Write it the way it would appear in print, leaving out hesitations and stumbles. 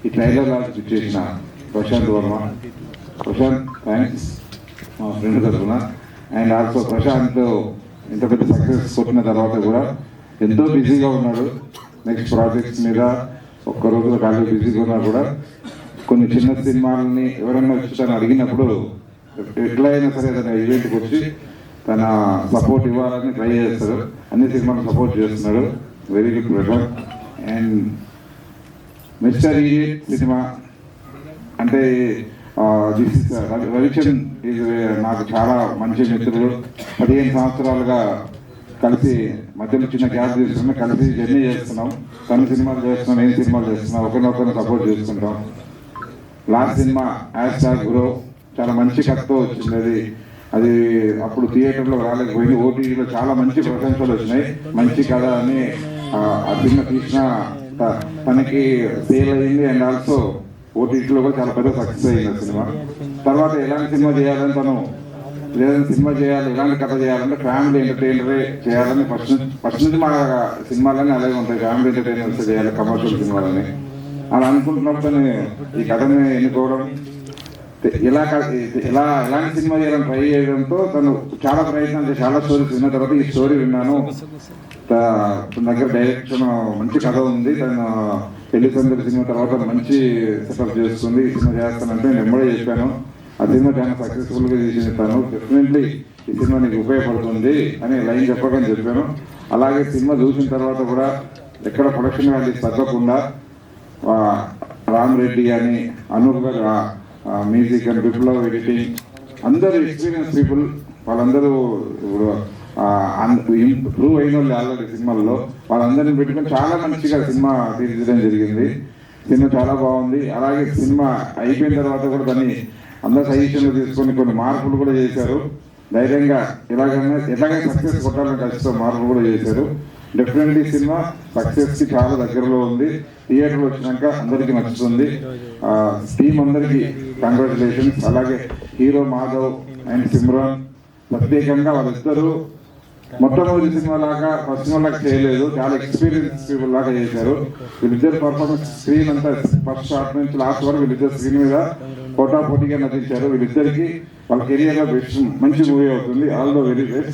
ఈ trailer launch చేసిన Prashanth Varma, Prashanth thanks మా ఫ్రెండ్ తరఫున. అండ్ ఆల్సో ప్రశాంత్ ఇంత పెద్ద సక్సెస్ కొట్టిన తర్వాత కూడా ఎంతో బిజీగా ఉన్నాడు. నెక్స్ట్ ప్రాజెక్ట్స్ మీద ఒక్క రోజులో కాలేజ్ బిజీగా ఉన్నా కూడా కొన్ని చిన్న సినిమాలని ఎవరైనా వచ్చి తను అడిగినప్పుడు ఎట్లా అయినా సరే తన ఈవెంట్కి వచ్చి తన సపోర్ట్ ఇవ్వాలని ట్రై చేస్తాడు. అన్ని సినిమాలు సపోర్ట్ చేస్తున్నాడు. Very good Prashanth. And mister idiot సినిమా అంటే రవిచంద్ నాకు చాలా మంచి మిత్రుడు. 15 సంవత్సరాలుగా కలిసి మధ్యలో చిన్న గ్యాప్ తీసుకుని కలిసి జర్నీ చేస్తున్నాం. తను సినిమాలు చేస్తున్నాం, నేను సినిమాలు చేస్తున్నాం, ఒకరినొకరిని సపోర్ట్ చేసుకుంటాం. లాస్ట్ సినిమా హ్యాష్‌ట్యాగ్ బ్రో చాలా మంచి కథతో వచ్చింది. అది అప్పుడు థియేటర్లో రాలేకపోయింది. ఓటీటీలో చాలా మంచి ప్రశంసలు వచ్చినాయి. మంచి కథ అని ఆ సినిమా తీసిన తనకి సేల్ అయింది. అండ్ ఆల్సో ఓటీటీలో కూడా చాలా పెద్ద సక్సెస్ అయింది సినిమా. తర్వాత ఎలాంటి సినిమా చేయాలని తను లేదంటే సినిమా చేయాలి, ఎలాంటి కథ చేయాలంటే ఫ్యామిలీ ఎంటర్టైనరే చేయాలని ఫస్ట్ నుంచి మా సినిమాలన్నీ అలాగే ఉంటాయి. ఫ్యామిలీ ఎంటర్టైనర్స్ చేయాలి, కమర్షియల్ సినిమాలని అలా అనుకుంటున్నప్పుడు ఈ కథని ఎన్నుకోవడం, ఎలాంటి సినిమా చేయాలని ట్రై చేయడంతో తను చాలా ప్రయత్నం చేసి చాలా స్టోరీస్ విన్న తర్వాత ఈ స్టోరీ విన్నాను. తన దగ్గర డైరెక్షన్ మంచి కథ ఉంది. తను పెళ్లి సందడి సినిమా తర్వాత మంచి సెటప్ చేస్తుంది. ఈ సినిమా చేస్తానంటే నేను ఎంబడే చెప్పాను. ఆ సినిమా చాలా సక్సెస్ఫుల్గా చేసింది. తను డెఫినెట్లీ ఈ సినిమా నీకు ఉపయోగపడుతుంది అని లైన్ చెప్పకని చెప్పాను. అలాగే సినిమా చూసిన తర్వాత కూడా ఎక్కడ ప్రొడక్షన్ వాల్యూస్ తగ్గకుండా రామ్ రెడ్డి అని, అనూప్ గారు మ్యూజిక్ అండ్ విప్లవ్ ఎడిటింగ్, అందరూ ఎక్స్పీరియన్స్ పీపుల్, వాళ్ళందరూ ఇప్పుడు ప్రూవ్ అయిన వాళ్ళు ఆల్రెడీ సినిమాల్లో వాళ్ళందరినీ పెట్టుకొని చాలా మంచిగా సినిమా తీర్చడం జరిగింది. సినిమా చాలా బాగుంది. అలాగే సినిమా అయిపోయిన తర్వాత కూడా దాన్ని అందరూ సజెషన్లు తీసుకొని కొన్ని మార్పులు కూడా చేశారు. ధైర్యంగా ఎలాగైనా సక్సెస్ కొట్టాలని ఖచ్చితంగా మార్పులు కూడా చేశారు. డెఫినెట్లీ సినిమా సక్సెస్కి చాలా దగ్గరలో ఉంది. థియేటర్లో వచ్చినాక అందరికీ నచ్చుతుంది. టీమ్ అందరికీ కంగ్రాచులేషన్స్. అలాగే హీరో మాధవ్ అండ్ సిమ్రాన్ ప్రత్యేకంగా వాళ్ళిద్దరూ మొట్టమొదటి సినిమా లాగా ఫస్ట్ సినిమా లాగా చేయలేదు, చాలా ఎక్స్పీరియన్స్ పీపుల్ లాగా చేశారు. వీళ్ళిద్దరు పర్ఫార్మెన్స్ స్క్రీన్ అంతా ఫస్ట్ షార్ట్ నుంచి లాస్ట్ వరకు వీళ్ళిద్దరు స్క్రీన్ మీద పోటాపోటీగా నటించారు. వీళ్ళిద్దరికి వాళ్ళ కెరియర్లో బెస్ట్ మంచి మూవీ అవుతుంది. All the very best.